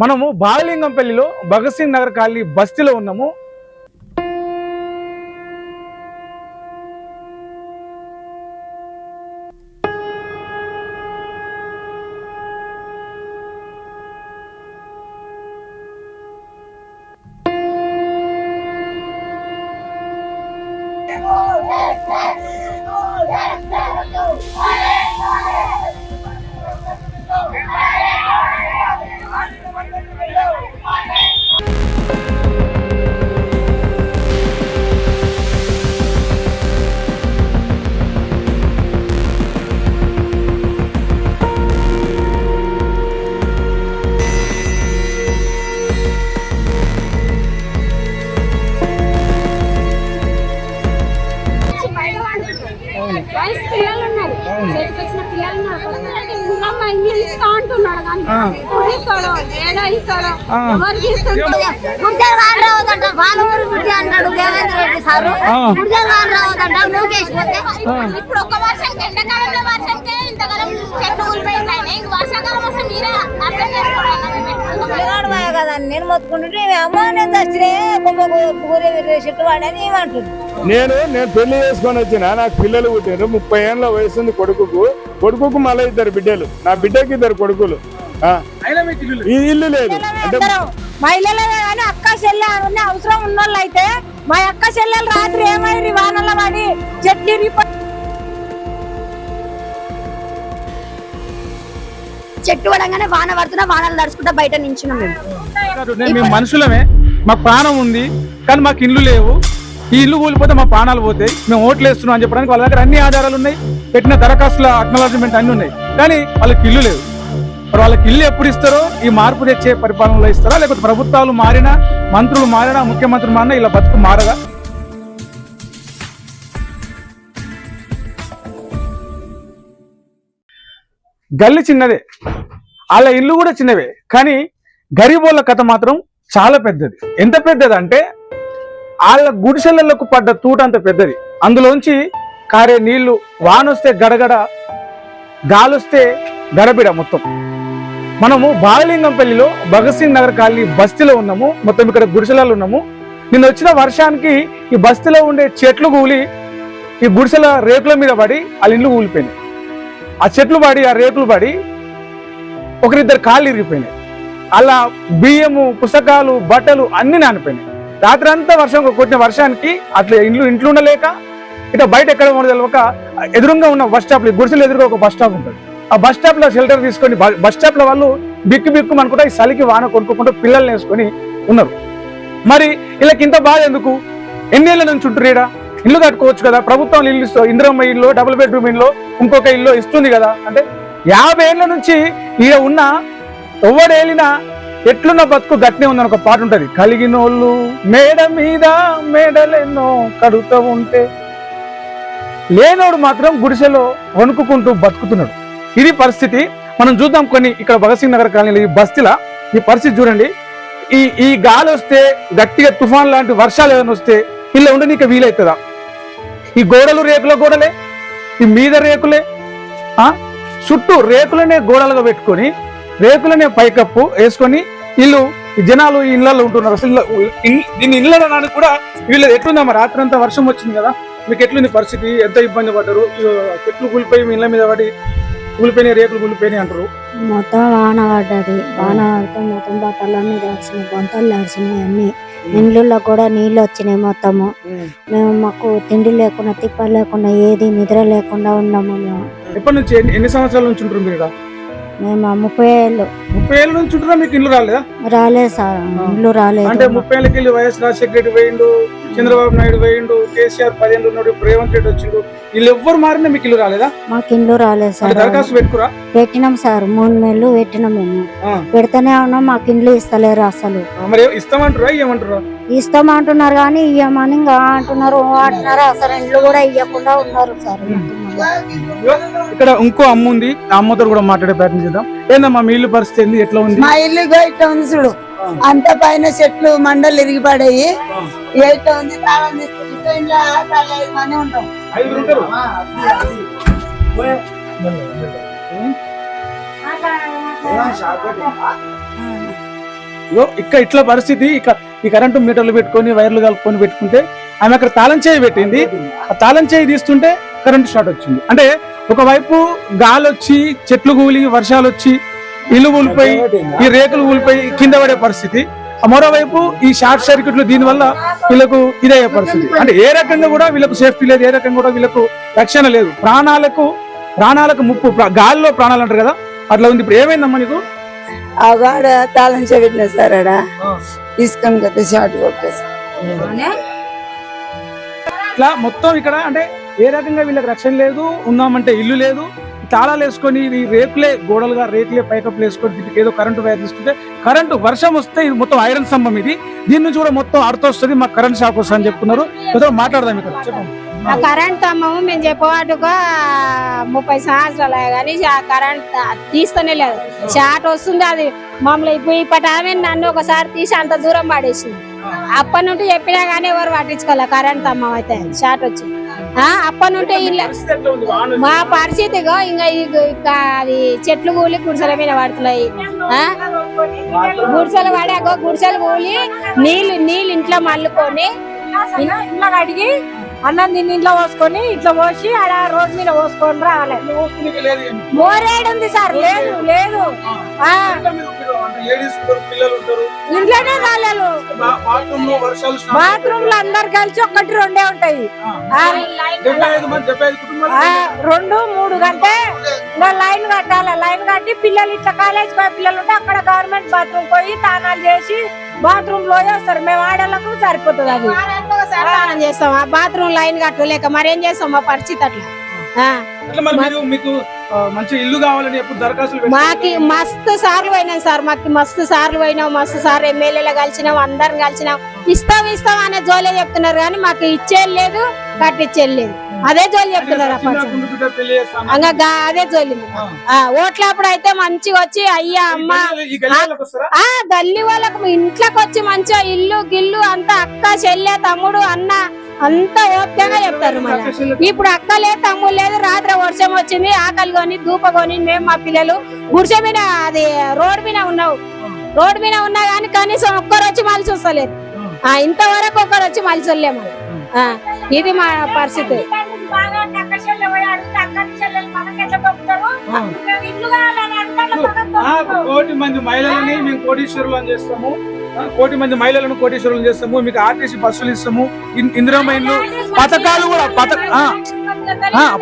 మనము బాలలింగంపల్లిలో భగత్ సింగ్ నగర్ కాలనీ బస్తీలో ఉన్నాము. ఇప్పుడు ఒక వర్షం ఎండాకాలంలో వర్షంకే ఇంతకాలం చెట్లు ఊరిపోయింది. వర్షాకాలం అసలు మీరే అర్థం చేసుకోవాలి కదా. నేను మొత్తుకుంటుంటే అమ్మ నేను వచ్చినే చెట్టు వాడని ఏమంటుంది. నేను పెళ్లి చేసుకొని వచ్చిన నాకు పిల్లలు పుట్టారు. 30 ఏళ్ళ వయసు కొడుకుకు మళ్ళీ 2 బిడ్డలు. నా బిడ్డకి 2 కొడుకులు. ఈ ఇల్లు లేదు అంటే మహిళలే కానీ అక్క చెల్లె అవసరం ఉన్నోళ్ళు అయితే మా అక్క చెల్లెలు రాత్రి ఏమైంది వానల పడి చెట్టు పడంగానే వాన పడుతున్నా వానలు నడుచుకుంటా బయట నించున్నాం. మేము మనుషులమే, మాకు ప్రాణం ఉంది కానీ మాకు ఇల్లు లేవు. ఈ ఇల్లు కూలిపోతే మా ప్రాణాలు పోతాయి. మేము ఓట్లు వేస్తున్నాం అని చెప్పడానికి వాళ్ళ దగ్గర అన్ని ఆధారాలు ఉన్నాయి, పెట్టిన దరఖాస్తుల అక్నాలజ్మెంట్ అన్ని ఉన్నాయి, కానీ వాళ్ళకి ఇల్లు లేవు. మరి వాళ్ళకి ఇల్లు ఎప్పుడు ఇస్తారో, ఈ మార్పు తెచ్చే పరిపాలనలో ఇస్తారా, లేకపోతే ప్రభుత్వాలు మారినా, మంత్రులు మారినా, ముఖ్యమంత్రులు మారినా ఇలా బతుకు మారదా? గల్లి చిన్నదే, వాళ్ళ ఇల్లు కూడా చిన్నవే, కానీ గరీబోళ్ళ కథ మాత్రం చాలా పెద్దది. ఎంత పెద్దది అంటే వాళ్ళ గుడిసెలకు పడ్డ తూట అంత పెద్దది. అందులోంచి కారే నీళ్లు వానొస్తే గడగడ, గాలొస్తే గడబిడ. మొత్తం మనము బాలలింగంపల్లిలో భగత్ సింగ్ నగర్ కాలనీ బస్తీలో ఉన్నాము. మొత్తం ఇక్కడ గుడిసెలలో ఉన్నాము. నిన్న వచ్చిన వర్షానికి ఈ బస్తీలో ఉండే చెట్లు కూలి ఈ గుడిసెల రేకుల మీద పడి వాళ్ళ ఇల్లు కూలిపోయినాయి. ఆ చెట్లు పడి, ఆ రేకులు పడి 1-2 కాళ్ళు ఇరిగిపోయినాయి. అలా బియ్యము, పుస్తకాలు, బట్టలు అన్ని నానిపోయినాయి. రాత్రి అంతా వర్షం కొట్టిన వర్షానికి అట్లా ఇంట్లో ఉండలేక ఇట్లా బయట ఎక్కడ ఉండలేక ఎదురుగా ఉన్న బస్ స్టాప్, గుడిసెలు ఎదురుగా ఒక బస్ స్టాప్ ఉంటుంది. ఆ బస్ స్టాప్ లో షెల్టర్ తీసుకొని బస్ స్టాప్ లో వాళ్ళు బిక్కు అనుకుంటా ఈ చలికి వాన కొనుక్కుంటూ పిల్లల్ని వేసుకొని ఉన్నారు. మరి వీళ్ళకి ఇంత బాధ ఎందుకు? ఎన్నేళ్ల నుంచి ఉంటున్నారు ఈడ? ఇల్లు కట్టుకోవచ్చు కదా, ప్రభుత్వం ఇల్లు ఇస్తూ ఇందిరమ్మ ఇల్లు, డబుల్ బెడ్రూమ్ ఇల్లు, ఇంకొక ఇల్లు ఇస్తుంది కదా. అంటే 50 ఏళ్ల నుంచి ఈడ ఉన్న ఎవడేలినా ఎట్లున్న బతుకు గట్నే ఉందని ఒక పాట ఉంటది. కలిగినోళ్ళు మేడ మీద మేడలెన్నో కడుతూ ఉంటే లేనోడు మాత్రం గుడిసెలో వణుకుకుంటూ బతుకుతున్నాడు. ఇది పరిస్థితి. మనం చూద్దాం కొన్ని ఇక్కడ భగత్ సింగ్ నగర్ కాలనీలో ఈ బస్తీల ఈ పరిస్థితి చూడండి. ఈ గాలి వస్తే, గట్టిగా తుఫాన్ లాంటి వర్షాలు ఏదైనా వస్తే ఇలా ఉండనీక వీలవుతుందా? ఈ గోడలు రేకుల గోడలే, ఈ మీద రేకులే, చుట్టూ రేకులనే గోడలుగా పెట్టుకొని రేకులనే పైకప్పు వేసుకొని ఇల్లు జనాలు ఈ ఇళ్లలో ఉంటున్నారు. అసలు దీన్ని ఇళ్ళ అనడానికి కూడా వీళ్ళు ఎట్లుందమ్మా? రాత్రి అంతా వర్షం వచ్చింది కదా, మీకు ఎట్లుంది పరిస్థితి? ఎంత ఇబ్బంది పడ్డారు? చెట్లు కూలిపోయి మీ ఇళ్ళ మీద పడి కూలిపోయినాయి, రేకులు కూలిపోయినాయి అంటారు. మొత్తం వాన పడ్డది. వాన పడితే మొత్తం బట్టలు అన్ని తడిసినాయి, బొంతలు తడిసినాయి, అన్ని ఇండ్లలో కూడా నీళ్ళు వచ్చినాయి మొత్తము. మేము మాకు తిండి లేకుండా, తిప్ప లేకుండా, ఏది నిద్ర లేకుండా ఉన్నాము. మేము ఎప్పటి నుంచి, ఎన్ని సంవత్సరాల నుంచి ఉంటారు మీరు? మేము 30 ఏళ్ళు. 30 ఏళ్ళ నుంచి ఉంటున్నా, మీకు ఇల్లు రాలేదా? రాలేదు సార్, ఇల్లు రాలేదు. అంటే 30 ఏళ్ళకి వెళ్ళి వైఎస్ రాజశేఖర రెడ్డి పోయిండు, చంద్రబాబు నాయుడు పోయిండు, కేసీఆర్ 10 ఏళ్ళు ఉన్నాడు, ఇప్పుడు రేవంత్ రెడ్డి వచ్చిండు. వీళ్ళు ఎవ్వరు మారినా మీకు ఇల్లు రాలేదా? మాకు ఇల్లు రాలేదు సార్. దరఖాస్తు పెట్టుకురా? పెట్టినాం సార్, 3 నెలలు పెట్టినాం. మేము పెడితేనే ఉన్నాం, మాకు ఇల్లు ఇస్తలేరు అసలు. మరి ఇస్తామంటారా ఇవ్వమంటారా? ఇస్తామంటున్నారు కానీ ఇయ్యమని అంటున్నారు, అసలు ఇండ్లు కూడా ఇవ్వకుండా ఉన్నారు సార్. ఇక్కడ ఇంకో అమ్మ ఉంది, ఆ అమ్మతో కూడా మాట్లాడే ప్రయత్నం చేద్దాం. ఏందమ్మా మీ ఇల్లు పరిస్థితి ఎట్లా ఉంది? మా ఇల్లు ఇట్లా ఉంది చూడు, అంత పైన చెట్లు మండలు ఇరిగిపడాయి. ఇట్లా ఉంది, తాళం తీసుకుని ఉంటాం. ఇగో ఇట్లా పరిస్థితి. ఈ కరెంటు మీటర్లు పెట్టుకొని వైర్లు కలుపుకొని పెట్టుకుంటే ఆమె అక్కడ తాళం చేయి పెట్టింది. ఆ తాళం చేయి తీస్తుంటే కరెంటు షార్ట్ వచ్చింది. అంటే ఒకవైపు గాలి వచ్చి చెట్లు కూలి వర్షాలు వచ్చి ఇల్లు ఊలిపోయి ఈ రేకులు ఊలిపోయి కింద పడే పరిస్థితి. మరోవైపు ఈ షార్ట్ సర్క్యూట్లు దీని వల్ల వీళ్ళకు ఇదయ్యే పరిస్థితి. అంటే ఏ రకంగా కూడా వీళ్ళకు సేఫ్టీ లేదు, ఏ రకంగా కూడా వీళ్ళకు రక్షణ లేదు. ప్రాణాలకు ముప్పు, గాలిలో ప్రాణాలు అంటారు కదా, అట్లా ఉంది. ఇప్పుడు ఏమైందమ్మా నీకు? ఆ గాడ తాళం చెవిటిన సార్ ఆడ తీసుకొని కొత్త షార్ట్ కొట్టేసి ఇట్లా మొత్తం ఇక్కడ అంటే ఏ రకంగా వీళ్ళకి రక్షణ లేదు, ఉన్నామంటే ఇల్లు లేదు. తాళాలు వేసుకొని ఇది రేకులే గోడలుగా రేకులే పైకప్పులు వేసుకొని దీనికి ఏదో కరెంటు వైర్ తీసుకుంటే కరెంటు వర్షం వస్తే ఇది మొత్తం ఐరన్ స్తంభం. ఇది దీని నుంచి కూడా మొత్తం అర్థొస్తుంది, మాకు కరెంట్ షాక్ వస్తుంది అని చెప్తున్నారు. మాట్లాడదాం ఇక్కడ, చెప్పండి. ఆ కరెంట్ అమ్మము మేము చెప్పేవాటుగా 30 సంవత్సరాలు కానీ ఆ కరెంట్ తీస్తూనే లేదు. షార్ట్ వస్తుంది. అది మమ్మల్ని ఇప్పటి ఆమె నన్ను ఒకసారి తీసి అంత దూరం పడేసింది. అప్పటి నుండి చెప్పినా గానీ ఎవరు పట్టించుకోలే. కరెంట్ అమ్మం అయితే షార్ట్ వచ్చి అప్పటి నుండి ఇల్లు మా పరిస్థితిగా ఇంకా అది చెట్లు కూలి గుడిసెల మీద పడుతున్నాయి. గుడిసెలు పడాక గుడిసెలు కూలి నీళ్ళు ఇంట్లో మల్లుకొని ఇంట్లో కడిగి అన్నం దీన్ని ఇంట్లో పోసుకొని ఇట్లా పోసి ఆడ రోడ్ మీద పోసుకొని రావాలి. మోరేడు ఉంది సార్. లేదు లేదు ఇంట్లోనే రాలేదు. బాత్రూమ్ లో అందరు కలిసి 1-2 ఉంటాయి. 2-3 గంటే లైన్ కట్టాలి. లైన్ కట్టి పిల్లలు ఇట్లా కాలేజ్ పిల్లలు ఉంటే అక్కడ గవర్నమెంట్ బాత్రూమ్ పోయి స్నానాలు చేసి బాత్రూమ్ లో వేస్తారు. మేము ఆడలకు సరిపోతుంది. అది స్నానం చేస్తాం. ఆ బాత్రూమ్ లైన్ కట్టలేక మరేం చేస్తాం. మా పరిస్థితి అట్లా. మీకు మంచి ఇల్లు కావాలని ఎప్పుడు దరఖాస్తులు మాకి మస్తు సార్లు పోయినాం సార్. మాకు మస్తు సార్లు పోయినాం. మస్తు సార్ ఎమ్మెల్యేలు కలిసినాం, అందరం కలిసినాం. ఇస్తాం అనే జోలే చెప్తున్నారు కానీ మాకు ఇచ్చేది లేదు, కట్టించేది లేదు. అదే జోలి చెప్తున్నారు. అదే జోలి. ఓట్లప్పుడు అయితే మంచిగా వచ్చి అయ్యా అమ్మ గల్లీ వాళ్ళకు ఇంట్లోకి వచ్చి మంచిగా ఇల్లు గిల్లు అంతా అక్క చెల్లె తమ్ముడు అన్న అంతా ఓపికగా చెప్తారు. మళ్ళీ ఇప్పుడు అక్క లేదు తమ్ముడు లేదు. రాత్రి వర్షం వచ్చింది, ఆకలి కొని దూప కొని మేము మా పిల్లలు గుడిసె మీద అది రోడ్ మీద ఉన్నావు. రోడ్ మీద ఉన్నా కానీ కనీసం ఒక్కరు వచ్చి మలిసి వస్తలేదు. ఇంతవరకు ఒక్కరు వచ్చి మలిసి వెళ్ళలేము. ఇది మా పరిస్థితి. కోటి మంది మహిళలని మేము కోటీశ్వరులను చేస్తాము. కోటి మంది మహిళలను కోటీశ్వరులను చేస్తాము. మీకు ఆర్టీసీ బస్సులు ఇస్తాము. ఇందిరమ్మ ఇల్లు పథకాలు కూడా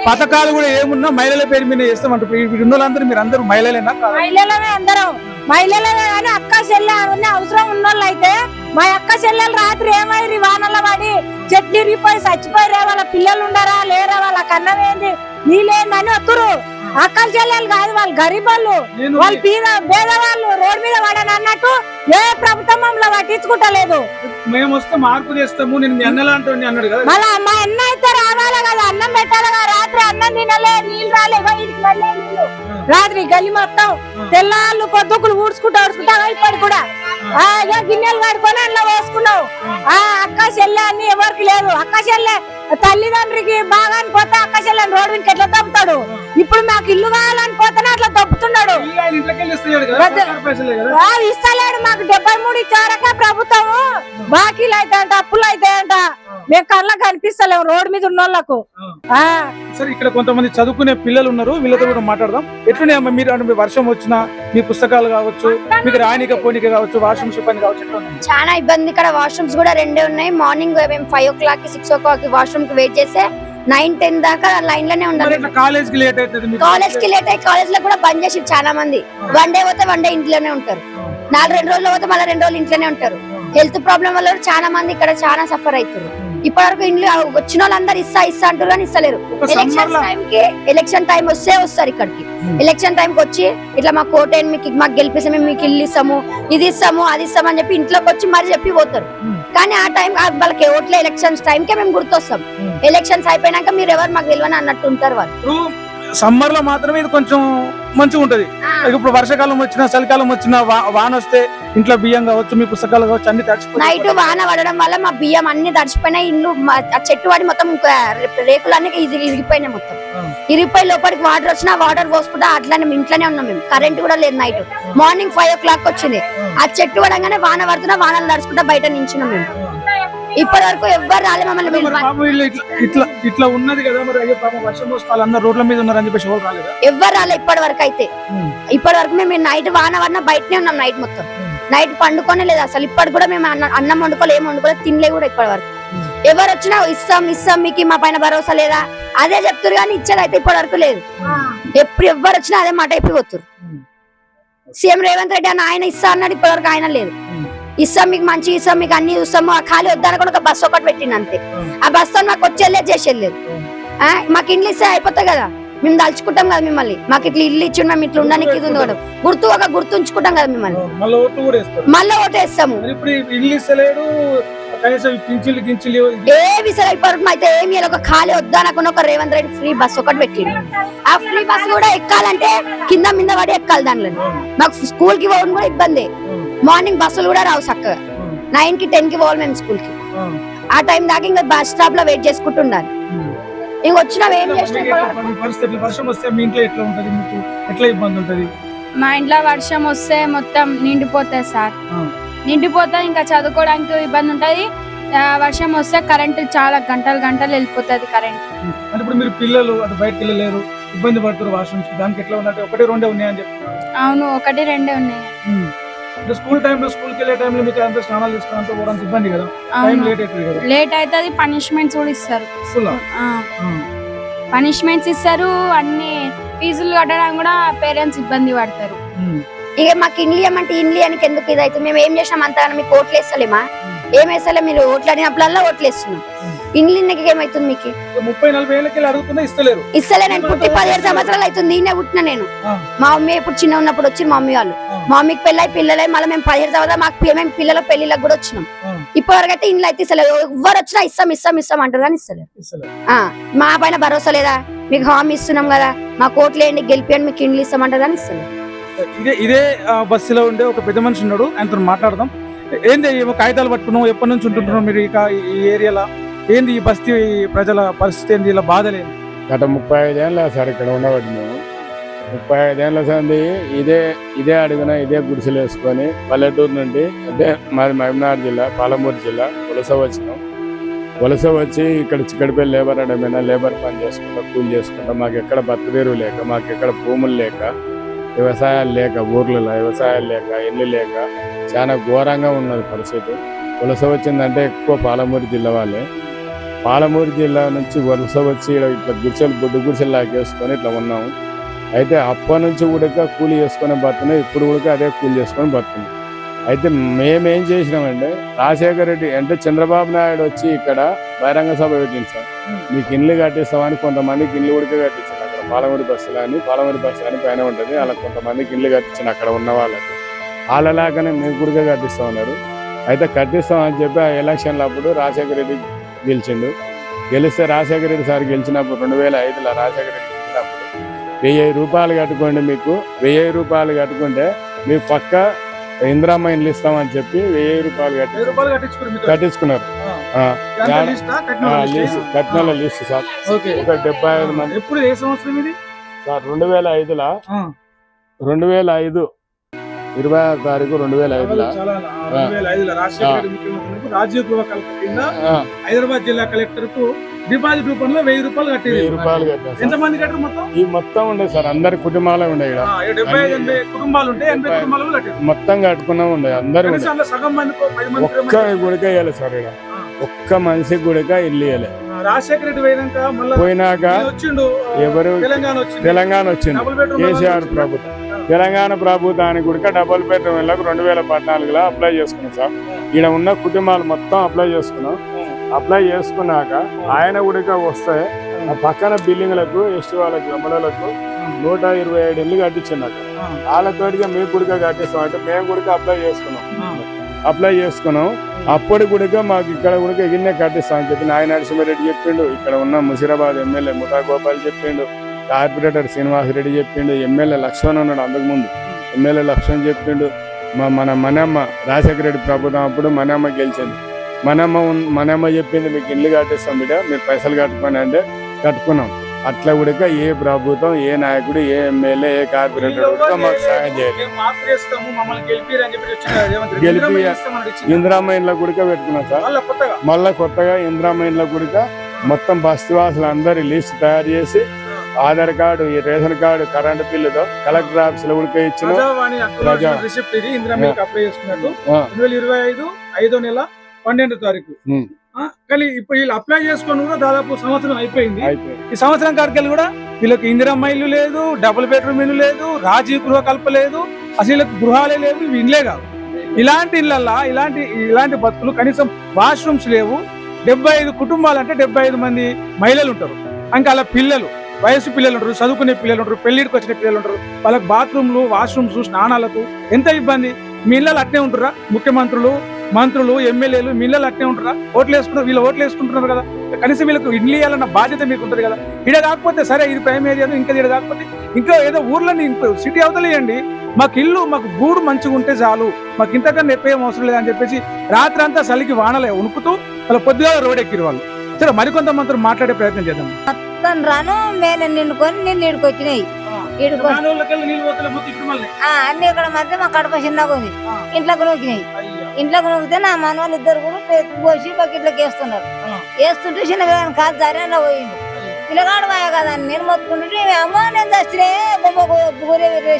పథకాలు కూడా ఏమున్నా మహిళల పేరు మీద చేస్తామంటారు. ఇన్నులందరూ మీరు అందరూ మహిళలేనా? మహిళలమే అందరం మహిళలమే. కానీ అక్క చెల్లె అవన్నీ అవసరం ఉన్నోళ్ళు అయితే మా అక్క చెల్లెలు రాత్రి ఏమైంది వానల పడి చెట్లు ఇరిగిపోయి చచ్చిపోయి వాళ్ళ పిల్లలు ఉండరా లేరా వాళ్ళ కన్నమేంది నీళ్ళేందని వస్తురు. అక్కల చెల్లెలు కాదు, వాళ్ళు గరీబ్ వాళ్ళు, వాళ్ళు పేదవాళ్ళు రోడ్ మీద పడని అన్నట్టు ఏ ప్రభుత్వం మమ్మల్ని పట్టించుకుంటలేదు. మేము వస్తే మార్పు చేస్తాము. నేను అన్నాడు కదా, మళ్ళా మా అన్న అయితే రావాలి కదా, అన్నం పెట్టాలి కదా. రాత్రి అన్నం తినలే, నీళ్ళు రాలే, నీళ్ళు రాత్రి గల్లి మొత్తం తెల్లాళ్ళు పొద్దుకులు ఊడ్చుకుంటా ఇప్పటి కూడా గిన్నెలు కడుకొని అందులో పోసుకున్నావు. అక్క చెల్లె అని ఎవరికి లేదు. అక్క చెల్లె తల్లిదండ్రికి బాగా అని పోతే అక్క చెల్లెని రోడ్డు వెనక ఎట్లా తప్పుతాడు. ఇప్పుడు మాకు ఇల్లు కావాలని పోతేనే అట్లా తప్పుతున్నాడు. ఇస్తలేడు. మాకు 73 ఇచ్చారక ప్రభుత్వము. బాకీలు అయితే అంట, అప్పులు అయితే అంట. మేము కళ్ళకు కనిపిస్తలేము రోడ్డు మీద ఉన్న వాళ్ళకు. సరే, ఇక్కడ కొంతమంది చదువుకునే పిల్లలు ఉన్నారు, వీళ్ళతో కూడా మాట్లాడదాం. ఎట్లనే అమ్మ మీరు అంటే వర్షం వచ్చినా మీ పుస్తకాలు కావచ్చు, మీకు రానిక పోనీక కావచ్చు, వాష్రూమ్స్ ఇబ్బంది కావచ్చు, చాలా ఇబ్బంది. ఇక్కడ వాష్రూమ్స్ కూడా 2 ఉన్నాయి. మార్నింగ్ మేము 5 o'clock 6 o'clock వాష్రూమ్ కి వెయిట్ చేస్తే 9-10 దాకా లైన్ లోనే ఉండాలి. కాలేజ్ కి లేట్ అవుతుంది. కాలేజ్ లో కూడా బంద్ చేసి చాలా మంది 1 day పోతే 1 day ఇంట్లోనే ఉంటారు. 2 రోజులు పోతే మళ్ళీ 2 రోజులు ఇంట్లోనే ఉంటారు. హెల్త్ ప్రాబ్లం వల్ల చాలా మంది ఇక్కడ చాలా సఫర్ అవుతారు. ఇప్పటి వరకు ఇంట్లో వచ్చిన వాళ్ళందరూ ఇస్తా అంటారు కానీ ఇస్తలేరు. ఎలక్షన్ టైం వస్తే వస్తారు ఇక్కడికి. ఎలక్షన్ టైంకి వచ్చి ఇట్లా మా కోటేని మాకు గెలిపిస్తే మేము మీకు ఇల్లు ఇస్తాము, ఇది ఇస్తాము, అది ఇస్తాము అని చెప్పి ఇంట్లోకి వచ్చి మరి చెప్పి పోతారు. కానీ ఆ టైం వాళ్ళకి ఓట్ల ఎలక్షన్స్ టైంకే మేము గుర్తొస్తాం. ఎలక్షన్స్ అయిపోయినాక మీరు ఎవరు మాకు తెలియని అన్నట్టు ఉంటారు వాళ్ళు. సమ్మర్ లో మాత్రమే ఇది కొంచెం మంచిగా ఉంటది. ఇప్పుడు వర్షాకాలం వచ్చినా చలికాలం వచ్చినా వాన వస్తే ఇంట్లో బియ్యం కావచ్చు, మీ పుస్తకాలు కావచ్చు, అన్ని తడిచిపోయి నైట్ వాన పడడం వల్ల మా బియ్యం అన్ని తడిచిపోయినాయి. ఇల్లు చెట్టు వాడి మొత్తం రేకులు అన్ని ఇరిగిపోయినాయి మొత్తం. ఇరిగిపోయి లోపలికి వాటర్ వచ్చినా వాటర్ పోసుకుంటా అట్లానే ఇంట్లోనే ఉన్నాం మేము. కరెంట్ కూడా లేదు. నైట్ మార్నింగ్ 5 o'clock వచ్చింది. ఆ చెట్టు పడంగానే వాన పడుతున్నా వానలు తడుచుకుంటా బయట నించున్నాం మేము. ఇప్పటి వరకు ఎవ్వరు రాలే మమ్మల్ని ఇట్లా ఉన్నది కదా మరి. అయ్యో పాపం వర్షం వస్తే వాళ్ళందరూ రోడ్ల మీద ఉన్నారని చెప్పేసి ఎవరు రాలేదా? ఎవ్వరు రాలే ఇప్పటి వరకు అయితే. ఇప్పటి వరకు మేము నైట్ వాన పడినా బయటనే ఉన్నాం. నైట్ మొత్తం నైట్ పండుకోనే లేదు అసలు. ఇప్పటి కూడా మేము అన్నం వండుకోలే, ఏం వండుకోలేదు, తినలే కూడా ఇప్పటి వరకు. ఎవరు వచ్చినా ఇస్తాం మీకు మా పైన భరోసా లేదా అదే చెప్తారు కానీ ఇచ్చేది అయితే ఇప్పటి వరకు లేదు. ఎప్పుడు ఎవరు వచ్చినా అదే మాట అయిపోతారు. సీఎం రేవంత్ రెడ్డి అన్న ఆయన ఇస్తా అన్నాడు, ఇప్పటి వరకు ఆయన లేదు. ఇస్తాం మీకు మంచి ఇస్తాం మీకు అన్ని చూస్తాము, ఆ ఖాళీ వద్దాని కూడా ఒక బస్సు ఒకటి పెట్టింది అంతే. ఆ బస్సుతో మాకు వచ్చేలేదు చేసేది. మాకు ఇండ్లు ఇస్తే అయిపోతాయి కదా, మేము దలుచుకుంటాం కదా మిమ్మల్ని. మాకు ఇట్లా ఇల్లు ఇచ్చి మేము ఇట్లా ఉండడానికి ఇది ఉంది కూడా గుర్తుంచుకుంటాం కదా మిమ్మల్ని. మళ్ళీ ఓటు వేస్తాము. ఏమి సరే ఇప్పటివరకు అయితే ఏమి ఒక ఖాళీ వద్దానకుండా ఒక రేవంత్ రెడ్డి ఫ్రీ బస్ ఒకటి పెట్టిండు. ఆ ఫ్రీ బస్ కూడా ఎక్కాలంటే కింద మీద పడి ఎక్కాలి. దానిలో మాకు స్కూల్ కి పోవడం కూడా ఇబ్బంది. మార్నింగ్ బస్సులు కూడా రావు చక్కగా. 9 కి 10 కి పోవాలి మేము స్కూల్ కి. ఆ టైం దాకా ఇంకా బస్ స్టాప్ లో వెయిట్ చేసుకుంటుండాలి. ఇంక వచ్చినా ఏం చేసినా మా ఇంట్లో వర్షం వస్తే మొత్తం నిండిపోతాయి సార్. నిండిపోతే ఇంకా చదువుకోవడానికి ఇబ్బంది ఉంటది. వర్షం వస్తే కరెంట్ చాలా గంటలు వెళ్ళిపోతుంది కరెంట్. అంటే ఇప్పుడు మీరు పిల్లలు అటు బయటకు వెళ్ళలేరు, ఇబ్బంది పడుతున్నారు వాష్రూమ్స్. దానికి ఎట్లా ఉన్నట్టు 1-2 ఉన్నాయని చెప్తున్నారు. అవును 1-2 ఉన్నాయి. స్కూల్ టైంలో స్కూల్కి వెళ్ళే టైంలో మీకు అంత స్నానాలు చేసుకోవడానికి పోవడానికి ఇబ్బంది కదా, టైం లేట్ అవుతుంది కదా. లేట్ అవుతుంది. పనిష్మెంట్స్ కూడా ఇస్తారు. పనిష్మెంట్స్ ఇస్తారు. అన్ని ఫీజులు కట్టడానికి కూడా పేరెంట్స్ ఇబ్బంది పడతారు. ఇక మాకు ఇండ్లు ఏమంటే ఇండ్లు అని ఎందుకు ఇదైతే మేము ఏం చేసాం అంత మీకు ఓట్లు వేస్తలేమా? ఏం వేస్తలే. మీరు ఓట్లు అడిగినప్పుడల్లా ఓట్లు వేస్తున్నాం. ఇండ్లు ఏమైతుంది మీకు? 30-40 ఏళ్ళకి అడుగుతున్నా ఇస్తలే. నేను పుట్టి 17 సంవత్సరాలు అవుతుంది. ఈయన పుట్టిన నేను. మా మమ్మీ ఎప్పుడు చిన్న ఉన్నప్పుడు వచ్చి మా మమ్మీ వాళ్ళు, మా మమ్మీకి పిల్లలై మళ్ళీ మేము 17 సంవత్సరాలు మాకు మేము పిల్లల పెళ్లిళ్ళకి కూడా వచ్చినాం. ఇప్పటి వరకు అయితే ఇండ్లు అయితే ఇస్తలేదు. ఎవరు వచ్చినా ఇస్తాం అంటారు కానీ ఇస్తలేదు. మా పైన భరోసా లేదా? మీకు హామీ ఇస్తున్నాం కదా, మాకు ఓట్లు వేయండి గెలిపియండి మీకు ఇండ్లు ఇస్తామంటారు కానీ ఇస్తలేదు. ఇదే బస్సులో ఉండే ఒక పెద్ద మనిషి ఉన్నాడు, ఆయనతో మాట్లాడదాం. ఏంది కాగితాలు పట్టుకున్నాం, ఎప్పటి నుంచి ఉంటుంటున్నాం మీరు ఈ ఏరియాలో? ఏంది ఈ బస్తీ ప్రజల పరిస్థితి ఏంది, ఇలా బాధలేదు? గత 35 ఏళ్ళ సార్ ఇక్కడ ఉండబట్టి మేము. 35 ఏళ్ళ సంది ఇదే అడుగున ఇదే గుడిసెలు వేసుకొని పల్లెటూరు నుండి, అంటే మాది మహబూబ్నగర్ జిల్లా, పాలమూరు జిల్లా వలస వచ్చి ఇక్కడ చిక్కడిపల్లి లేబర్ అడమైనా లేబర్ పని చేసుకుంటా, కూలి చేసుకుంటా, మాకు ఎక్కడ బతుకుదేరు లేక, మాకు ఎక్కడ భూములు లేక, వ్యవసాయాలు లేక, ఊర్లలో వ్యవసాయాలు లేక, ఇల్లు లేక చాలా ఘోరంగా ఉన్నది పరిస్థితి. వలస వచ్చిందంటే ఎక్కువ పాలమూరు జిల్లా వాళ్ళే. పాలమూరు జిల్లా నుంచి వలస వచ్చి ఇట్లా బొడ్డు గుడిసెలు లాగేసుకొని ఇట్లా ఉన్నాము. అయితే అప్పటి నుంచి కూడా కూలి చేసుకొని బతున్నాం. ఇప్పుడు కూడా అదే కూలి చేసుకొని బతున్నాం. అయితే మేమేం చేసినామంటే, రాజశేఖర రెడ్డి అంటే చంద్రబాబు నాయుడు వచ్చి ఇక్కడ బహిరంగ సభ పెట్టింది సార్, మీకు ఇండ్లు కట్టిస్తామని. కొంతమందికి ఇండ్లు కూడా కట్టించారు అక్కడ పాలమూరు బస్సులు అని పైన ఉంటుంది. అలా కొంతమందికి ఇండ్లు కట్టించాను అక్కడ ఉన్న వాళ్ళకి. వాళ్ళలాగానే మేము కూడా కట్టిస్తా ఉన్నారు. అయితే కట్టిస్తామని చెప్పి ఆ ఎలక్షన్లు అప్పుడు రాజశేఖర రెడ్డి గెలిచిండు. గెలిస్తే రాజశేఖర రెడ్డి సార్ గెలిచినప్పుడు 2005లో రాజశేఖర రెడ్డి గెలిచినప్పుడు 1000 రూపాయలు కట్టుకోండి, మీకు 1000 రూపాయలు కట్టుకుంటే మీకు పక్క ఇందిరమ్మ ఇండ్లు ఇస్తామని చెప్పి 1000 రూపాయలు కట్టించుకున్నారు. కట్నాల లిస్ట్ సార్ ఒక 75 మంది. ఎప్పుడు ఏ సంవత్సరం ఇది సార్? 2005లో 2005 26వ తారీఖు 2005లో రాజీవ్ గృహ కల్పన కింద హైదరాబాద్ జిల్లా కలెక్టర్ కు డిపాజిట్ రూపంలో 1000 రూపాయలు కట్టింది. 1000 రూపాయలు కట్టారు. ఎంతమంది కట్టారు మొత్తం? ఈ మొత్తం ఉండే సార్, అందరి కుటుంబాలే ఉండే. 70-80 కుటుంబాలు ఉంటే 80 కుటుంబాలు కట్టారు. మొత్తం కట్టుకున్నా ఉండే అందరు. సగం మంది ఒక్క గుడిక ఇవ్వాలి సార్, ఇక్కడ ఒక్క మనిషి గుడిక ఇల్లు ఇవ్వలే. రాజశేఖర రెడ్డి పోయినాక ఎవరు తెలంగాణ వచ్చింది కేసీఆర్ ప్రభుత్వం. తెలంగాణ ప్రభుత్వానికి కూడా డబుల్ బెడ్రూమ్ ఇళ్లకు 2014లో అప్లై చేసుకున్నాం సార్. ఈడ ఉన్న కుటుంబాలు మొత్తం అప్లై చేసుకున్నాం. అప్లై చేసుకున్నాక ఆయన కూడా వస్తే ఆ పక్కన బిల్డింగ్లకు ఎస్టీ వాళ్ళకి ఎమ్మెల్యేలకు 127 ఇల్లు కట్టించినాక వాళ్ళతోటిగా మీకు కూడా కట్టిస్తాం అంటే మేము కూడా అప్లై చేసుకున్నాం. అప్పుడు కూడా మాకు ఇక్కడ కూడా ఇన్నే కట్టిస్తామని చెప్పి నాయ నరసింహారెడ్డి చెప్పిండు. ఇక్కడ ఉన్న ముషీరాబాద్ ఎమ్మెల్యే ముఠా గోపాల్ చెప్పిండు. కార్పొరేటర్ శ్రీనివాసరెడ్డి చెప్పిండు. ఎమ్మెల్యే లక్ష్మణ్ ఉన్నాడు, అంతకుముందు ఎమ్మెల్యే లక్ష్మణ్ చెప్పిండు. మనమ్మ రాజశేఖర రెడ్డి ప్రభుత్వం అప్పుడు మనమ్మ గెలిచింది. మనమ్మ చెప్పింది మీకు ఇల్లు కట్టిస్తాం బిడ్డ, మీరు పైసలు కట్టుకోని అంటే కట్టుకున్నాం. అట్లా కూడా ఏ ప్రభుత్వం, ఏ నాయకుడు, ఏ ఎమ్మెల్యే, ఏ కార్పొరేటర్ కూడా మాకు సహాయం చేయలేదు. ఇందిరామ ఇండ్ల గుడిక పెట్టుకున్నాం సార్. మళ్ళా కొత్తగా ఇందిరామ ఇండ్ల గుడిక మొత్తం బస్తీవాసులు అందరి లిస్ట్ తయారు చేసి ఆధార్ కార్డు, ఈ రేషన్ కార్డు, కరెంటు బిల్లుతో కలెక్టర్ ఆఫీస్ లో కూడా ఇచ్చిన 2025/5/12 కానీ ఇప్పుడు వీళ్ళు అప్లై చేసుకొని కూడా దాదాపు సంవత్సరం అయిపోయింది. ఈ సంవత్సరం కాడికెళ్ళి కూడా వీళ్ళకి ఇందిరమ్మ ఇల్లు లేదు, డబుల్ బెడ్రూమ్ ఇల్లు లేదు, రాజీవ్ గృహ కల్ప లేదు, అసలు వీళ్ళకి గృహాలే లేవు, ఇవి ఇండ్లే కాదు. ఇలాంటి ఇళ్ళల్లా ఇలాంటి బతుకులు, కనీసం వాష్రూమ్స్ లేవు. 75 కుటుంబాలంటే 75 మంది మహిళలు ఉంటారు. ఇంకా అలా పిల్లలు, వయసు పిల్లలు ఉంటారు, చదువుకునే పిల్లలు ఉంటారు, పెళ్లిడికి వచ్చిన పిల్లలు ఉంటారు. వాళ్ళకి బాత్రూమ్లు, వాష్రూమ్స్, స్నానాలకు ఎంత ఇబ్బంది. మీ ఇళ్ళలు అట్నే ఉంటురా? ముఖ్యమంత్రులు, మంత్రులు, ఎమ్మెల్యేలు మీ ఇళ్ళలు అట్నే ఉంటురా? ఓట్లు వేసుకుంటారు, వీళ్ళు ఓట్లు వేసుకుంటున్నారు కదా, కనీసం వీళ్ళకు ఇల్లు ఇవ్వాలన్న బాధ్యత మీకు ఉంటుంది కదా. ఇడ కాకపోతే సరే, ఇది ప్రైమ్ ఏరియా, ఇంకా ఇడ కాకపోతే ఇంకా ఏదో ఊర్లని సిటీ అవతలేయండి, మాకు ఇల్లు, మాకు గూడు మంచిగా ఉంటే చాలు, మాకు ఇంతకన్నా ఎక్కువ ఏం అవసరం లేదని చెప్పేసి రాత్రి అంతా చలికి వానలే ఉణుకుతూ వాళ్ళ పొద్దుగా రోడ్ ఎక్కిరు వాళ్ళు. సరే, మరికొంత మంత్రులు మాట్లాడే ప్రయత్నం చేద్దాం. మొత్తం రాను మేన నిండుకొని నీళ్ళు ఇడికొచ్చినాయి. అన్ని ఇక్కడ మధ్య మా కడప చిన్నగా ఉంది, ఇంట్లోకి నూకినాయి. ఇంట్లోకి నూకితే నా మనవాళ్ళు ఇద్దరు కూడా పోసి బకెట్లోకి వేస్తున్నారు. వేస్తుంటే చిన్న పిల్లగాని కాదు జారి అలా పోయింది. పిల్లగాడు మాయ కదా అని నేను మొత్తుకుంటుంటే అమ్మ నేను దచ్చినే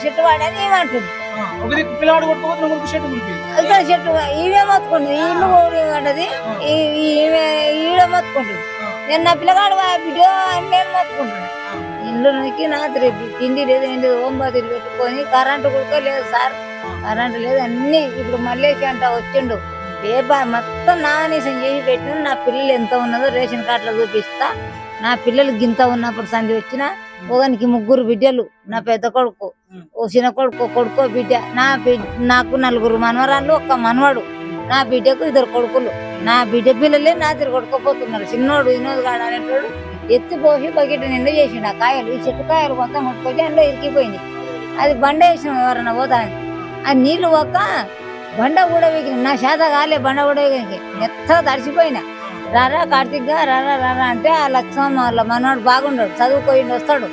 చెట్టు వాడని ఏమంటుంది. ఇక్కడ చెట్టు ఈమె మొత్తుకుంటుంది, ఇల్లు అంటది, ఈడే మొత్తుకుంటుంది. నేను నా పిల్లగాడు బిడ్డో అని నేను మొత్తుకుంటున్నా. ఇల్లు నుంచి నా తిండి లేదు, ఏంటి ఓంబాతిలు పెట్టుకొని కరెంటు కూడా లేదు సార్, కరెంటు లేదు. అన్ని ఇప్పుడు మల్లేసి అంట వచ్చిండు, మొత్తం నామినేషన్ చేసి పెట్టిన. నా పిల్లలు ఎంత ఉన్నదో రేషన్ కార్డులో చూపిస్తా. నా పిల్లలు గింత ఉన్నప్పుడు సంధి వచ్చిన ఒకనికి 3 బిడ్డలు, నా పెద్ద కొడుకు, ఓ చిన్న కొడుకో బిడ్డ. నాకు 4 మనవరాళ్ళు, 1 మనవాడు. నా బిడ్డకు 2 కొడుకులు. నా బిడ్డ పిల్లలే నా తిరిగి కొడుకోపోతున్నారు. చిన్నోడు వినోద్ గాడు అనేటోడు ఎత్తిపోసి బకెట్ నిండా చేసిండు. ఆ కాయలు, ఈ చెట్టు కాయలు మొత్తం కొట్టుకొచ్చి అందులో ఇరికిపోయింది. అది బండ వేసినాం ఎవరన్నా పోతాని. ఆ నీళ్లు ఒక బండ కూడా వీకిన. నా శాత కాలే బండ కూడా వీకి, మెత్తగా తడిసిపోయినా. రారా కార్తీక్ గా రారా రారా అంటే ఆ లక్ష్మమ్మ వాళ్ళ మనవాడు బాగుండాడు, చదువుకోయిండి వస్తాడు.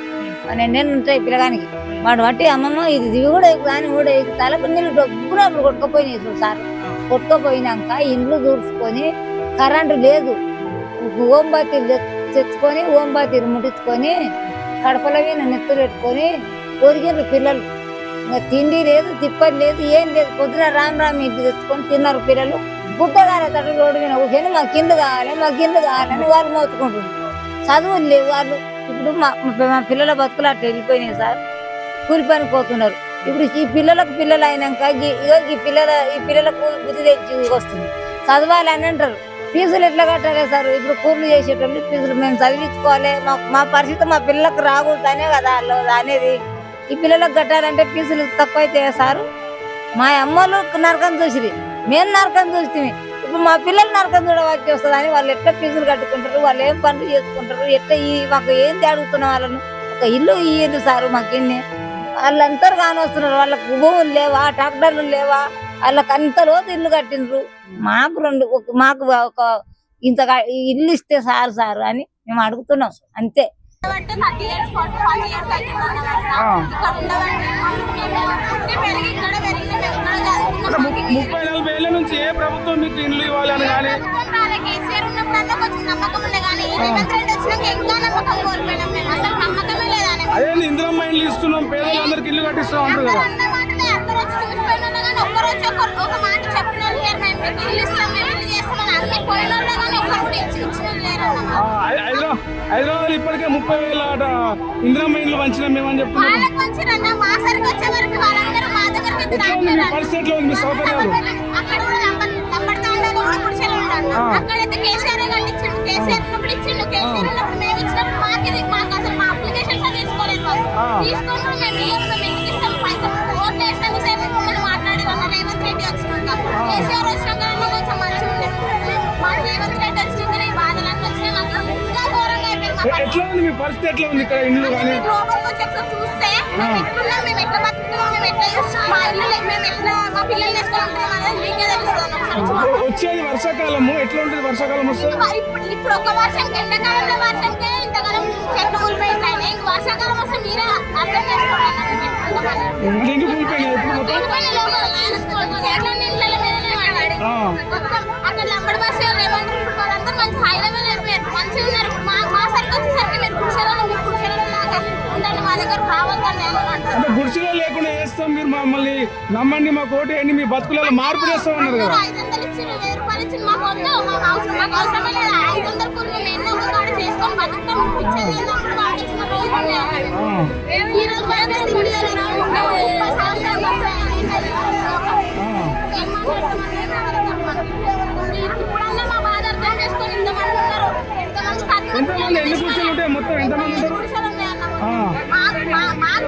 12 ఉంటాయి పిల్లగానికి. వాడు బట్టి అమ్మమ్మ ఇది కూడా దాని కూడా తలకు నీళ్ళు డబ్బులు కొట్టుకుపోయినాయి చూడు సార్. కొట్టుకుపోయినాక ఇండ్లు దూర్చుకొని కరెంటు లేదు, ఓంబాతీలు తెచ్చుకొని ఓంబాతీలు ముట్టించుకొని కడపల మీద నెత్తులు పెట్టుకొని ఒరిగినారు పిల్లలు. ఇంకా తిండి లేదు, తిప్పటి లేదు, ఏం లేదు. పొద్దున రామ్ ఇంటి తెచ్చుకొని తిన్నారు పిల్లలు. గుట్టగానే తట్టు రోడ్డు మీద కూర్చొని మాకు ఇల్లు కావాలి, మాకు ఇల్లు కావాలని వాళ్ళు మోతుకుంటున్నారు. చదువులు లేవు వాళ్ళు. ఇప్పుడు మా పిల్లల బతుకులు అట్లా వెళ్ళిపోయినాయి సార్. కూలి పని పోతున్నారు. ఇప్పుడు ఈ పిల్లలు అయినాక ఈ పిల్లలకు బుద్ధి తెచ్చి వస్తుంది. చదవాలి అని అంటారు. ఫీజులు ఎట్లా కట్టాలి సార్? ఇప్పుడు కూర్లు చేసేటోళ్ళు ఫీజులు మేము చదివించుకోవాలి. మా పరిస్థితి మా పిల్లలకు రాకూడదనే కదా అనేది. ఈ పిల్లలకు కట్టాలంటే ఫీజులు తక్కువ అయితే సారు. మా అమ్మలు నరకం చూసిరి, మేము నరకం చూస్తే ఇప్పుడు మా పిల్లలు నరకం చూడవచ్చి వస్తుందని వాళ్ళు ఎట్లా ఫీజులు కట్టుకుంటారు, వాళ్ళు ఏం పనులు చేసుకుంటారు, ఎట్లా మాకు ఏంటి అడుగుతున్న వాళ్ళను. ఒక ఇల్లు ఇయ్యదు సారు మాకు ఎన్ని. వాళ్ళంతా కాని వస్తున్నారు. వాళ్ళకు భూములు లేవా, ట్రాక్టర్లు లేవా, వాళ్ళకి అంత లోతు ఇల్లు కట్టిండ్రు. మాకు ఒక ఇంత ఇల్లు ఇస్తే సారు అని మేము అడుగుతున్నాం అంతే. 30,000 నుంచి ఏ ప్రభుత్వం మీకు ఇల్లు ఇవ్వాలని కానీ అదే ఇందిరమ్మ ఇల్లు ఇస్తున్నాం, పేదలందరికి ఇల్లు కట్టిస్తున్నాం అంటారు కదా. హైదరాబాద్ ఇప్పటికే 30,000 ఆట ఇందిరమ్మ ఇల్లు పంచినాం మేమని చెప్తున్నాం. పరిస్థితిలో ఉంది మీ సౌకర్యాలు. అక్కడైతే కేసీఆర్ కట్టించిండు, కేసీఆర్ ఉన్నప్పుడు ఇచ్చిండు, కేసీఆర్ ఉన్నప్పుడు మేము ఇచ్చినప్పుడు మాకు అసలు మా అప్లికేషన్ తీసుకోలేదు. తీసుకొని మేము ఎందుకు ఇస్తాం పైసలు? ఓట్లు వేసినాక సేపు మమ్మల్ని మాట్లాడి రేవంత్ రెడ్డి వచ్చినాక కేసీఆర్ వచ్చినాక కొంచెం మంచిగా ఉండేది. మా రేవంత్ రెడ్డి వచ్చినాక ఈ బాధలన్నీ వచ్చినాయి. మాకు ఇంకా ఘోరంగా ఎట్లా ఉంది మీ పరిస్థితి? ఎట్లా ఉంది ఇక్కడ ఇల్లు కానీ చూస్తే మేము ఎట్లున్నాం, మేము ఎట్లా బతుకుతున్నాం, మేము ఎట్లా చూస్తున్నాం, మా ఇల్లు మేము ఎట్లా మా పిల్లల్ని వేసుకుంటున్నాం అనేది మీకే తెలుస్తుంది. వచ్చేది వర్షాకాలము, ఎట్లా ఉంటుంది వర్షాకాలం వస్తే? ఇప్పుడు ఒక వర్షంకి ఎండాకాలంలో వర్షంకే ఇంతకాలం చెట్లు ఊరిపోయింది. ఇంక వర్షాకాలం వస్తే మీరే అర్థం చేసుకోవాలి. ఎందుకు కూలిపోయినాయి ఇప్పుడు మొత్తం? చెట్లన్నీ ఇళ్ళ మీదనే పడ్డాయి. మొత్తం అక్కడ లంబడి బస్సు ఏమంటారు ఇప్పుడు వాళ్ళందరూ మంచి హై లెవెల్ అయిపోయారు, మంచిగా ఉన్నారు. ఇప్పుడు మా సరికి వచ్చేసరికి మీరు కుర్చీలలో లాగా ఉండండి, మా దగ్గర రావద్దని అంటారు. అంటే గుడిసెలో లేకుండా వేస్తాం, మీరు మమ్మల్ని నమ్మండి, మా కోటి అన్ని మీ బతుకులలో మార్పు చేస్తాం అన్నారు కదా. 500 ఇచ్చారు, 1000 రూపాయలు ఇచ్చింది. మాకు వద్దు, మాకు అవసరమే లేదు. 500 కూలి మేము ఎన్నో ఒక కాడ చేసుకొని బతుకుతాం. ఇచ్చేది ఏందో ఇప్పుడు వాళ్ళు ఇచ్చిన రోజులు ఉన్నాయి. ఈ రోజు బయట తిండి ఇప్పుడన్నా మా బాధ అర్థం చేసుకొని ఇంతమంది ఉన్నారు. ఎంతమంది ఎన్ని గుడిసెలు ఉంటాయి మొత్తం? ఎంతమంది ఉంటారు? మాకు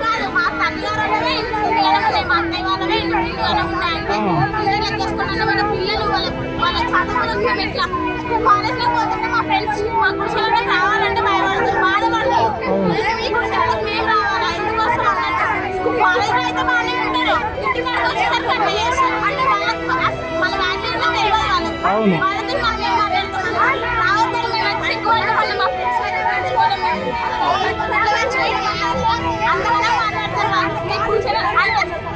కాదు, మా తల్లిగారు ఇంటి ఉన్నాయి, మా అత్తయ్య వాళ్ళవే ఇంటి ఉన్నాయంటే లెక్కేసుకున్నాను. వాళ్ళ పిల్లలు వాళ్ళ చదువులకు మేము ఇట్లా కాలేజ్ లో పోతుంటే మా ఫ్రెండ్స్ మా గుడిసెలలో రావాలంటే భయపడుతుంది, బాధపడతారు. మీ గుడిసెలకు మేము రావాలా, ఎందుకు వస్తాం అన్నట్టు. కాలేజ్ లో అయితే బాగానే ఉంటారు, ఇంటి కాడికి వచ్చేసరికి అట్లా చేస్తారు. అంటే వాళ్ళకి వాళ్ళ వాల్యూ ఏంటో తెలియదు వాళ్ళకి. వాళ్ళతో మేము మాట్లాడుతున్నాం రావద్దని మేము సిగ్గుపడతాం. మళ్ళీ మా ఫ్రెండ్స్ పెంచుకోవడం అంతగానే మాట్లాడుతున్నారు.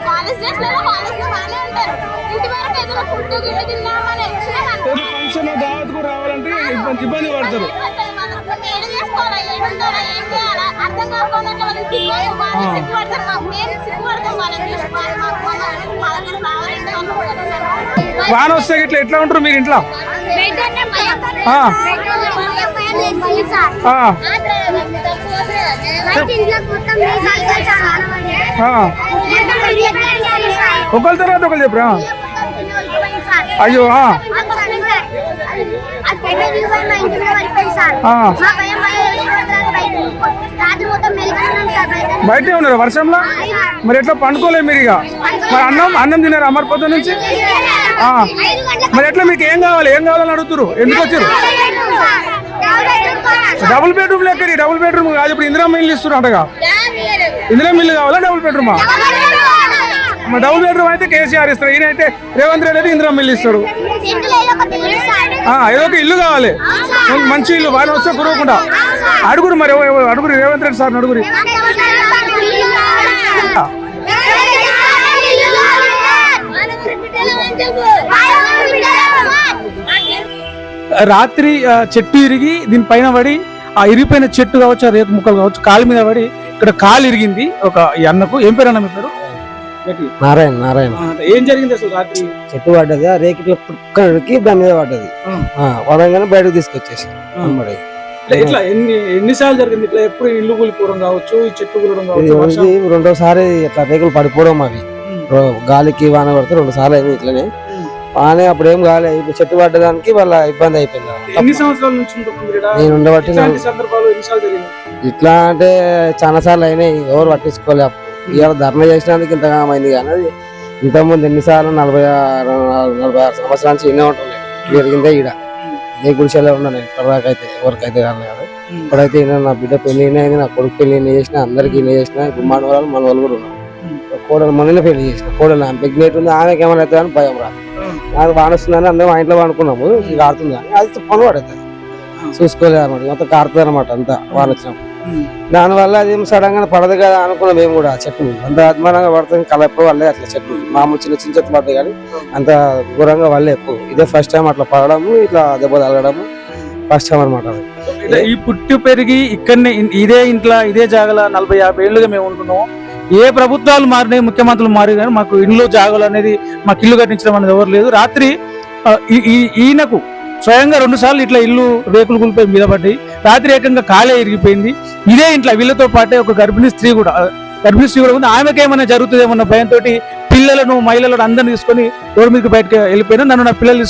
కాలేజ్ డేస్ లో కాలేజ్ లో బాగానే ఉంటారు, ఇంటి వరకు ఏదైనా ఫుడ్ గిడ్డ తిందామని వచ్చినా ఫంక్షన్ దావత్కు రావాలంటే ఇబ్బంది పడతారు. ఏడు చేసుకోవాలా, ఏడుంటారా, ఏం చేయాలా అర్థం కాకుండా వాళ్ళకి వాళ్ళు సిగ్గుపడతారు. మేము సిగ్గుపడతాం వాళ్ళని చూసి. వాళ్ళకి రావాలంటే వాన వస్తే ఇట్లా ఎట్లా ఉంటారు మీరు ఇంట్లో? ఒకరి తర్వాత ఒకరు చెప్పరా? అయ్యో బయటే ఉన్నారు వర్షంలో, మరి ఎట్లా పండుకోలేదు మీరు? ఇక మరి అన్నం తినారా మరి పొద్దు నుంచి? మరి ఎట్లా మీకు ఏం కావాలని అడుగుతారు? ఎందుకు వచ్చారు? డబుల్ బెడ్రూమ్ లెక్క, డబుల్ బెడ్రూమ్ కాదు, ఇప్పుడు ఇందిరా మిల్లు ఇస్తున్నారు అంటగా. ఇందిరా మిల్లు కావాలా డబుల్ బెడ్రూమా? డబుల్ బెడ్రూమ్ అయితే కేసీఆర్ ఇస్తారు, ఈయన అయితే రేవంత్ రెడ్డి అయితే ఇందిరా మిల్లు ఇస్తాడు. ఏదో ఒక ఇల్లు కావాలి, మంచి ఇల్లు, బాగా వస్తే కురవకుండా అడుగురు. మరి అడుగురు రేవంత్ రెడ్డి సార్ అడుగురు. రాత్రి చెట్టు ఇరిగి దీనిపైన పడి, ఆ ఇరిగిపోయిన చెట్టు కావచ్చు, ఆ రేకు ముక్కలు కావచ్చు, కాలు మీద పడి ఇక్కడ కాలు ఇరిగింది ఒక అన్నకు. ఏం పేరు అన్న మీ పేరు? నారాయణ. ఏం జరిగింది అసలు? రాత్రి చెట్టు పడ్డది, ఆ రేకి పుక్కడికి దాని మీద పడ్డది. పడంగానే బయటకు తీసుకొచ్చేసి ఇట్లా ఎన్నిసార్లు జరిగింది ఇట్లా? ఎప్పుడు ఇల్లు కూలిపోవడం కావచ్చు, ఈ చెట్టు కూలడం కావచ్చు? రెండోసారి ఇట్లా రేకులు పడిపోవడం, అవి గాలికి వాన పడితే 2 సార్లు అయింది ఇట్లనే. వానే అప్పుడు ఏం కాలే, ఇప్పుడు చెట్టు పడ్డదానికి వాళ్ళ ఇబ్బంది అయిపోయింది. ఎన్ని సంవత్సరాల నుంచి నేను ఉండబట్టి సందర్భాలు ఎన్నిసార్లు జరిగింది ఇట్లా అంటే చాలా సార్లు అయినాయి, ఎవరు పట్టించుకోలే. ఇవాళ ధర్నా చేసినందుకు ఇంతగా అయింది, కానీ అది ఇంతకుముందు ఎన్నిసార్లు 46 సంవత్సరాల నుంచి ఎన్నో ఉంటున్నాయి జరిగిందే. ఈడ ఇదే గుడిసెలో ఉన్నా నేను ఇప్పటిదాకైతే, ఎవరికైతే కానీ కాదు. ఇప్పుడైతే నా బిడ్డ పెళ్లి అయింది, నా కొడుకు పెళ్లి చేసిన, అందరికి చేసిన. ఇప్పుడు మనవరాలు కూడా ఉన్నారు. కోడలు మననే పెళ్లి చేసిన, కోడలు ఆమె ప్రెగ్నెంట్ ఉంది, ఆమెకి ఏమైనా అవుతుంది అని భయం రాదు. నాకు వానొస్తుందని అందరం మా ఇంట్లో అనుకున్నాము, ఇది ఆడుతుంది అని. అది పని పడుతుంది, చూసుకోలేదు అనమాట. మొత్తం కారుతుంది అనమాట అంతా వాన వచ్చినప్పుడు. దానివల్ల అది సడన్ గా పడదు కదా అనుకున్నాం మేము కూడా. చెట్టు అంత అద్మానంగా పడుతుంది, కళ ఎప్పుడు వల్లే అట్లా చెట్లు మామూలు చిన్న చిన్న చెట్లు పడతాయి, కానీ అంత ఘోరంగా వల్లే ఎప్పుడు. ఇదే ఫస్ట్ టైం అట్లా పడడము, ఇట్లా దెబ్బ తగలడము ఫస్ట్ టైం అనమాట. ఈ పుట్టి పెరిగి ఇక్కడనే ఇదే ఇంట్లో ఇదే జాగల 40-50 ఏళ్ళుగా మేము ఉంటున్నాము. ఏ ప్రభుత్వాలు మారినాయి, ముఖ్యమంత్రులు మారి, కానీ మాకు ఇల్లు జాగలు అనేది, మాకు ఇల్లు కట్టించడం అనేది ఎవరు లేదు. రాత్రి ఈయనకు స్వయంగా 2 సార్లు ఇట్లా ఇల్లు రేకులు కూలిపోయి మీద పడ్డాయి. రాత్రి ఏకంగా కాలే ఇరిగిపోయింది. ఇదే ఇంట్లో వీళ్ళతో పాటే ఒక గర్భిణీ స్త్రీ కూడా ఉంది. ఆమెకి ఏమైనా జరుగుతుందేమన్న భయంతో పిల్లలను మహిళలను అందరిని తీసుకొని రోడ్డు మీదకి బయటకు వెళ్ళిపోయినా. నన్ను నా పిల్లలు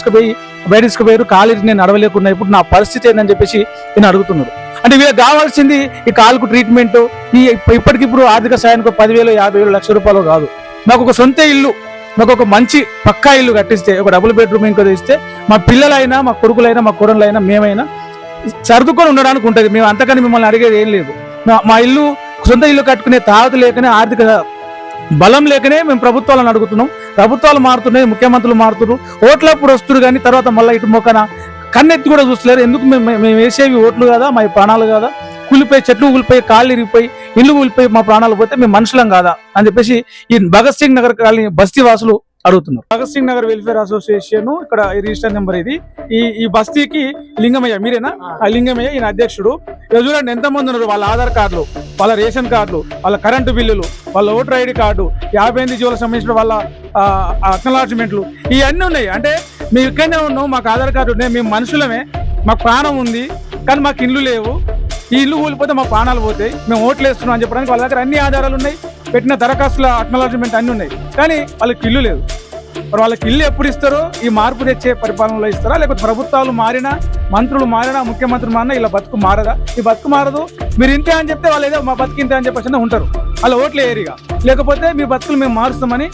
బయట తీసుకుపోయారు, కాలు నేను నడవలేకున్నా, ఇప్పుడు నా పరిస్థితి ఏందని చెప్పేసి నేను అడుగుతున్నారు. అంటే వీళ్ళకి కావాల్సింది ఈ కాలుకు ట్రీట్మెంట్, ఇప్పటికిప్పుడు ఆర్థిక సాయానికి 10,000, 50,000, లక్ష రూపాయలు కాదు. మాకు ఒక సొంత ఇల్లు, మాకు ఒక మంచి పక్కా ఇల్లు కట్టిస్తే, ఒక డబుల్ బెడ్రూమ్ ఇంకో ఇస్తే, మా పిల్లలైనా, మా కొడుకులైనా, మా కోడళ్ళైనా, మేమైనా సర్దుకొని ఉండడానికి ఉంటుంది. మేము అంతకని మిమ్మల్ని అడిగేది ఏం లేదు. మా ఇల్లు, సొంత ఇల్లు కట్టుకునే తాహత లేకనే, ఆర్థిక బలం లేకనే మేము ప్రభుత్వాలను అడుగుతున్నాం. ప్రభుత్వాలు మారుతున్నాయి, ముఖ్యమంత్రులు మారుతున్నారు, ఓట్లప్పుడు వస్తున్నారు, కానీ తర్వాత మళ్ళీ ఇటు మొక్కన కన్నెత్తి కూడా చూస్తలేరు. ఎందుకు మేము వేసేవి ఓట్లు కదా, మా ప్రాణాలు కదా కూలిపోయి చెట్లు కూలిపోయి కాళ్ళు ఇరిగిపోయి ఇల్లు కూలిపోయి మా ప్రాణాలు పోతే మేము మనుషులం కాదా అని చెప్పేసి ఈ భగత్ సింగ్ నగర్ కాలనీ బస్తీ వాసులు అడుగుతున్నారు. భగత్ సింగ్ నగర్ వెల్ఫేర్ అసోసియేషన్ ఇక్కడ ఈ రిజిస్టర్ నెంబర్ ఇది. ఈ బస్తీకి లింగమయ్య, మీరేనా? ఆ లింగమయ్య ఈయన అధ్యక్షుడు. ఇక చూడండి ఎంతమంది ఉన్నారు. వాళ్ళ ఆధార్ కార్డులు, వాళ్ళ రేషన్ కార్డులు, వాళ్ళ కరెంటు బిల్లులు, వాళ్ళ ఓటర్ ఐడి కార్డు, 58 జీవులకు సంబంధించిన వాళ్ళ అక్నాలజ్మెంట్లు ఇవన్నీ ఉన్నాయి. అంటే మేము ఇక్కడనే ఉన్నాం, మాకు ఆధార్ కార్డు ఉన్నాయి, మేము మనుషులమే, మాకు ప్రాణం ఉంది, కానీ మాకు ఇల్లు లేవు. ఈ ఇల్లు కూలిపోతే మా ప్రాణాలు పోతాయి, మేము ఓట్లు వేస్తున్నాం అని చెప్పడానికి వాళ్ళ దగ్గర అన్ని ఆధారాలు ఉన్నాయి, పెట్టిన దరఖాస్తుల అక్నాలజ్మెంట్ అన్ని ఉన్నాయి, కానీ వాళ్ళకి ఇల్లు లేదు. మరి వాళ్ళకి ఇల్లు ఎప్పుడు ఇస్తారో? ఈ మార్పు తెచ్చే పరిపాలనలో ఇస్తారా, లేకపోతే ప్రభుత్వాలు మారినా, మంత్రులు మారినా, ముఖ్యమంత్రి మారినా ఇలా బతుకు మారదా? ఈ బతుకు మారదు. మీరు ఇంతే అని చెప్తే వాళ్ళు ఏదో మా బతుకు ఇంతే అని చెప్పేసి ఉంటారు, వాళ్ళ ఓట్లు ఏరిగా. లేకపోతే మీ బతుకులు మేము మారుస్తామని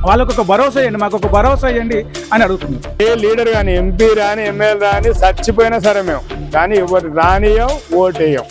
వాళ్ళకు ఒక భరోసా ఇవ్వండి, మాకు ఒక భరోసా ఇవ్వండి అని అడుగుతున్నాం. ఏ లీడర్ కానీ, ఎంపీ రాని, ఎమ్మెల్యే రాని, చచ్చిపోయినా సరే మేము కానీ ఎవరు రానియం, ఓటేయం.